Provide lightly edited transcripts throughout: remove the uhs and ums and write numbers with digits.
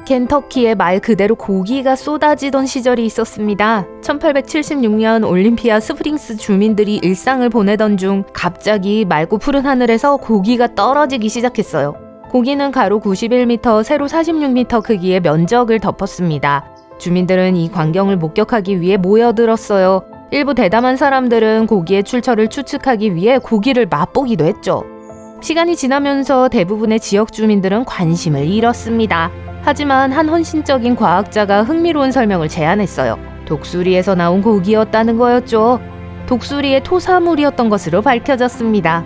켄터키에 말 그대로 고기가 쏟아지던 시절이 있었습니다. 1876년 올림피아 스프링스 주민들이 일상을 보내던 중 갑자기 맑고 푸른 하늘에서 고기가 떨어지기 시작했어요. 고기는 가로 91m, 세로 46m 크기의 면적을 덮었습니다. 주민들은 이 광경을 목격하기 위해 모여들었어요. 일부 대담한 사람들은 고기의 출처를 추측하기 위해 고기를 맛보기도 했죠. 시간이 지나면서 대부분의 지역 주민들은 관심을 잃었습니다. 하지만 한 헌신적인 과학자가 흥미로운 설명을 제안했어요. 독수리에서 나온 고기였다는 거였죠. 독수리의 토사물이었던 것으로 밝혀졌습니다.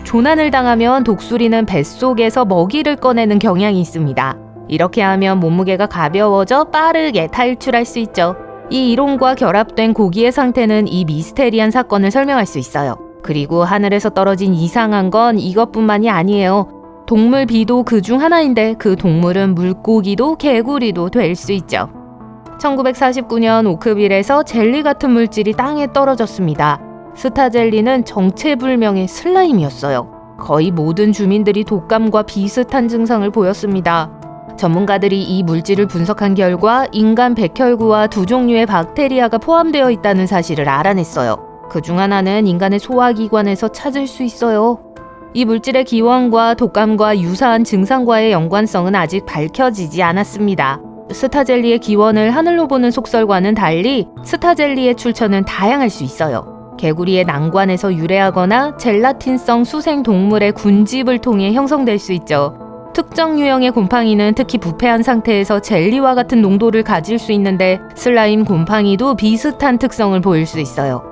조난을 당하면 독수리는 뱃속에서 먹이를 꺼내는 경향이 있습니다. 이렇게 하면 몸무게가 가벼워져 빠르게 탈출할 수 있죠. 이 이론과 결합된 고기의 상태는 이 미스테리한 사건을 설명할 수 있어요. 그리고 하늘에서 떨어진 이상한 건 이것뿐만이 아니에요. 동물 비도 그 중 하나인데 그 동물은 물고기도 개구리도 될 수 있죠. 1949년 오크빌에서 젤리 같은 물질이 땅에 떨어졌습니다. 스타젤리는 정체불명의 슬라임이었어요. 거의 모든 주민들이 독감과 비슷한 증상을 보였습니다. 전문가들이 이 물질을 분석한 결과 인간 백혈구와 두 종류의 박테리아가 포함되어 있다는 사실을 알아냈어요. 그 중 하나는 인간의 소화기관에서 찾을 수 있어요. 이 물질의 기원과 독감과 유사한 증상과의 연관성은 아직 밝혀지지 않았습니다. 스타젤리의 기원을 하늘로 보는 속설과는 달리 스타젤리의 출처는 다양할 수 있어요. 개구리의 난관에서 유래하거나 젤라틴성 수생 동물의 군집을 통해 형성될 수 있죠. 특정 유형의 곰팡이는 특히 부패한 상태에서 젤리와 같은 농도를 가질 수 있는데 슬라임 곰팡이도 비슷한 특성을 보일 수 있어요.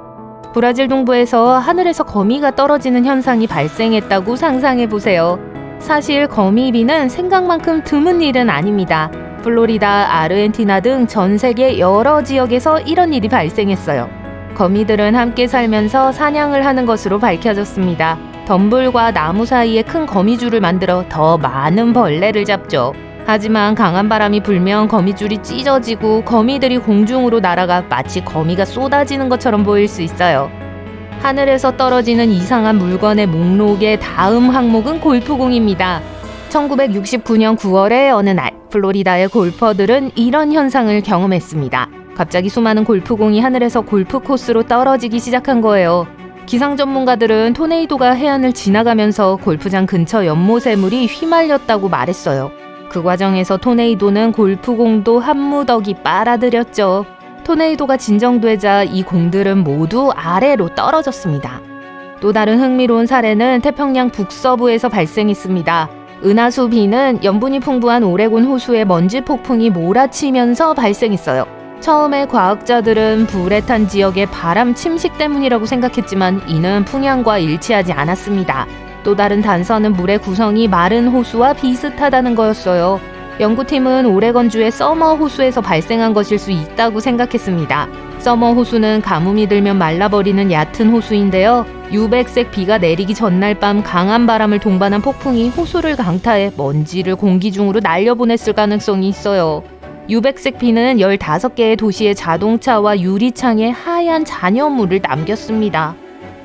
브라질 동부에서 하늘에서 거미가 떨어지는 현상이 발생했다고 상상해보세요. 사실 거미비는 생각만큼 드문 일은 아닙니다. 플로리다, 아르헨티나 등 전 세계 여러 지역에서 이런 일이 발생했어요. 거미들은 함께 살면서 사냥을 하는 것으로 밝혀졌습니다. 덤불과 나무 사이에 큰 거미줄을 만들어 더 많은 벌레를 잡죠. 하지만 강한 바람이 불면 거미줄이 찢어지고 거미들이 공중으로 날아가 마치 거미가 쏟아지는 것처럼 보일 수 있어요. 하늘에서 떨어지는 이상한 물건의 목록의 다음 항목은 골프공입니다. 1969년 9월의 어느 날 플로리다의 골퍼들은 이런 현상을 경험했습니다. 갑자기 수많은 골프공이 하늘에서 골프 코스로 떨어지기 시작한 거예요. 기상 전문가들은 토네이도가 해안을 지나가면서 골프장 근처 연못의 물이 휘말렸다고 말했어요. 그 과정에서 토네이도는 골프공도 한 무더기 빨아들였죠. 토네이도가 진정되자 이 공들은 모두 아래로 떨어졌습니다. 또 다른 흥미로운 사례는 태평양 북서부에서 발생했습니다. 은하수 비는 염분이 풍부한 오레곤 호수에 먼지 폭풍이 몰아치면서 발생했어요. 처음에 과학자들은 불에 탄 지역의 바람 침식 때문이라고 생각했지만 이는 풍향과 일치하지 않았습니다. 또 다른 단서는 물의 구성이 마른 호수와 비슷하다는 거였어요. 연구팀은 오레건주의 서머 호수에서 발생한 것일 수 있다고 생각했습니다. 서머 호수는 가뭄이 들면 말라버리는 얕은 호수인데요. 유백색 비가 내리기 전날 밤 강한 바람을 동반한 폭풍이 호수를 강타해 먼지를 공기 중으로 날려보냈을 가능성이 있어요. 유백색 비는 15개의 도시의 자동차와 유리창에 하얀 잔여물을 남겼습니다.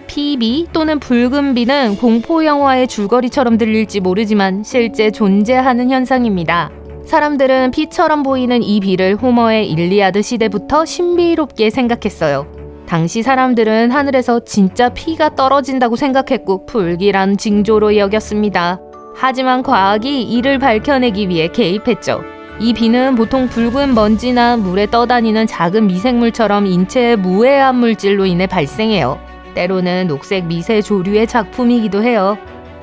피비 또는 붉은 비는 공포영화의 줄거리처럼 들릴지 모르지만 실제 존재하는 현상입니다. 사람들은 피처럼 보이는 이 비를 호머의 일리아드 시대부터 신비롭게 생각했어요. 당시 사람들은 하늘에서 진짜 피가 떨어진다고 생각했고 불길한 징조로 여겼습니다. 하지만 과학이 이를 밝혀내기 위해 개입했죠. 이 비는 보통 붉은 먼지나 물에 떠다니는 작은 미생물처럼 인체에 무해한 물질로 인해 발생해요. 때로는 녹색 미세 조류의 작품이기도 해요.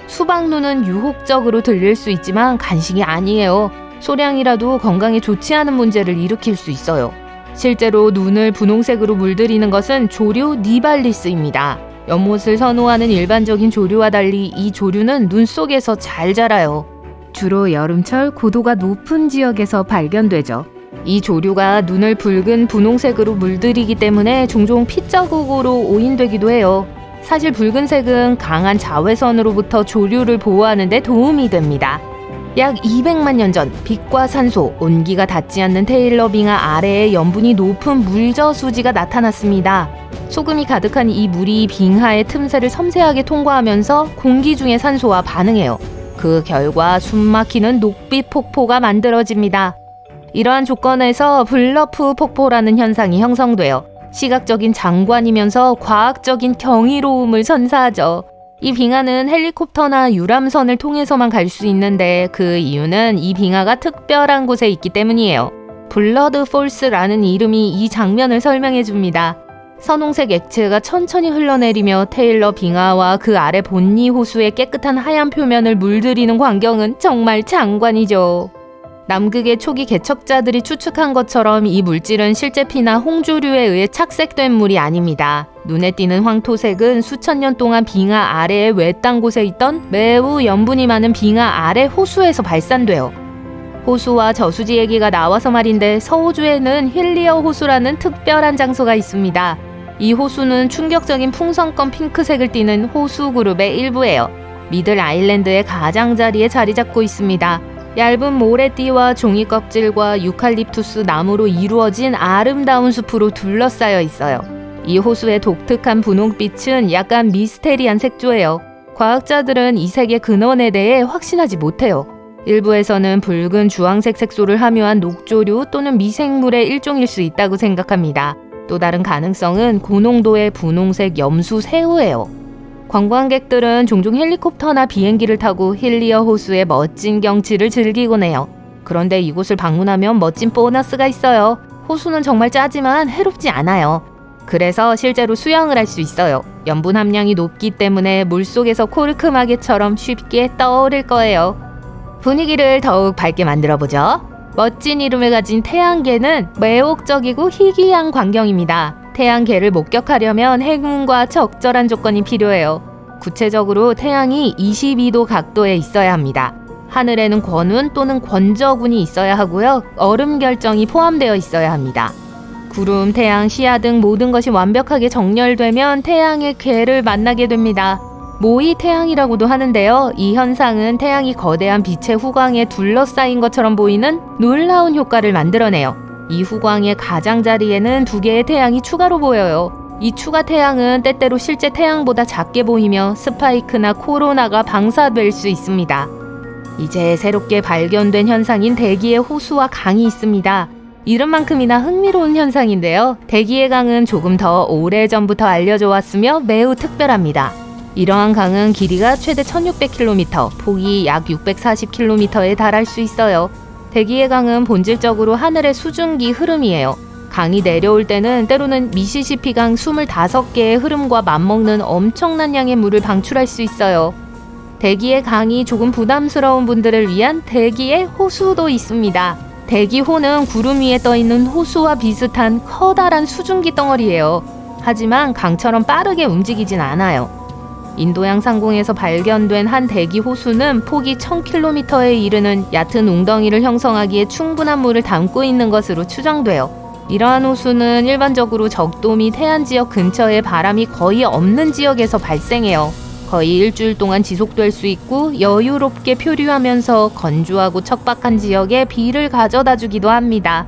수박눈은 유혹적으로 들릴 수 있지만 간식이 아니에요. 소량이라도 건강에 좋지 않은 문제를 일으킬 수 있어요. 실제로 눈을 분홍색으로 물들이는 것은 조류 니발리스입니다. 연못을 선호하는 일반적인 조류와 달리 이 조류는 눈 속에서 잘 자라요. 주로 여름철 고도가 높은 지역에서 발견되죠. 이 조류가 눈을 붉은 분홍색으로 물들이기 때문에 종종 핏자국으로 오인되기도 해요. 사실 붉은색은 강한 자외선으로부터 조류를 보호하는 데 도움이 됩니다. 약 200만 년 전 빛과 산소, 온기가 닿지 않는 테일러빙하 아래에 염분이 높은 물저수지가 나타났습니다. 소금이 가득한 이 물이 빙하의 틈새를 섬세하게 통과하면서 공기 중의 산소와 반응해요. 그 결과 숨막히는 녹빛 폭포가 만들어집니다. 이러한 조건에서 블러프 폭포라는 현상이 형성돼요. 시각적인 장관이면서 과학적인 경이로움을 선사하죠. 이 빙하는 헬리콥터나 유람선을 통해서만 갈 수 있는데 그 이유는 이 빙하가 특별한 곳에 있기 때문이에요. 블러드 폴스라는 이름이 이 장면을 설명해 줍니다. 선홍색 액체가 천천히 흘러내리며 테일러 빙하와 그 아래 본니 호수의 깨끗한 하얀 표면을 물들이는 광경은 정말 장관이죠. 남극의 초기 개척자들이 추측한 것처럼 이 물질은 실제 피나 홍조류에 의해 착색된 물이 아닙니다. 눈에 띄는 황토색은 수천 년 동안 빙하 아래의 외딴 곳에 있던 매우 염분이 많은 빙하 아래 호수에서 발산돼요. 호수와 저수지 얘기가 나와서 말인데 서호주에는 힐리어 호수라는 특별한 장소가 있습니다. 이 호수는 충격적인 풍선껌 핑크색을 띠는 호수 그룹의 일부예요. 미들 아일랜드의 가장자리에 자리 잡고 있습니다. 얇은 모래띠와 종이 껍질과 유칼립투스 나무로 이루어진 아름다운 숲으로 둘러싸여 있어요. 이 호수의 독특한 분홍빛은 약간 미스테리한 색조예요. 과학자들은 이 색의 근원에 대해 확신하지 못해요. 일부에서는 붉은 주황색 색소를 함유한 녹조류 또는 미생물의 일종일 수 있다고 생각합니다. 또 다른 가능성은 고농도의 분홍색 염수 새우예요. 관광객들은 종종 헬리콥터나 비행기를 타고 힐리어 호수의 멋진 경치를 즐기곤 해요. 그런데 이곳을 방문하면 멋진 보너스가 있어요. 호수는 정말 짜지만 해롭지 않아요. 그래서 실제로 수영을 할 수 있어요. 염분 함량이 높기 때문에 물속에서 코르크마개처럼 쉽게 떠오를 거예요. 분위기를 더욱 밝게 만들어보죠. 멋진 이름을 가진 태양계는 매혹적이고 희귀한 광경입니다. 태양계를 목격하려면 행운과 적절한 조건이 필요해요. 구체적으로 태양이 22도 각도에 있어야 합니다. 하늘에는 권운 또는 권저군이 있어야 하고요. 얼음 결정이 포함되어 있어야 합니다. 구름, 태양, 시야 등 모든 것이 완벽하게 정렬되면 태양의 궤를 만나게 됩니다. 모의 태양이라고도 하는데요. 이 현상은 태양이 거대한 빛의 후광에 둘러싸인 것처럼 보이는 놀라운 효과를 만들어내요. 이 후광의 가장자리에는 두 개의 태양이 추가로 보여요. 이 추가 태양은 때때로 실제 태양보다 작게 보이며 스파이크나 코로나가 방사될 수 있습니다. 이제 새롭게 발견된 현상인 대기의 호수와 강이 있습니다. 이름만큼이나 흥미로운 현상인데요. 대기의 강은 조금 더 오래전부터 알려져 왔으며 매우 특별합니다. 이러한 강은 길이가 최대 1600km, 폭이 약 640km에 달할 수 있어요. 대기의 강은 본질적으로 하늘의 수증기 흐름이에요. 강이 내려올 때는 때로는 미시시피강 25개의 흐름과 맞먹는 엄청난 양의 물을 방출할 수 있어요. 대기의 강이 조금 부담스러운 분들을 위한 대기의 호수도 있습니다. 대기호는 구름 위에 떠있는 호수와 비슷한 커다란 수증기 덩어리예요. 하지만 강처럼 빠르게 움직이진 않아요. 인도양 상공에서 발견된 한 대기 호수는 폭이 1000km에 이르는 얕은 웅덩이를 형성하기에 충분한 물을 담고 있는 것으로 추정돼요. 이러한 호수는 일반적으로 적도 및 해안 지역 근처에 바람이 거의 없는 지역에서 발생해요. 거의 일주일 동안 지속될 수 있고 여유롭게 표류하면서 건조하고 척박한 지역에 비를 가져다 주기도 합니다.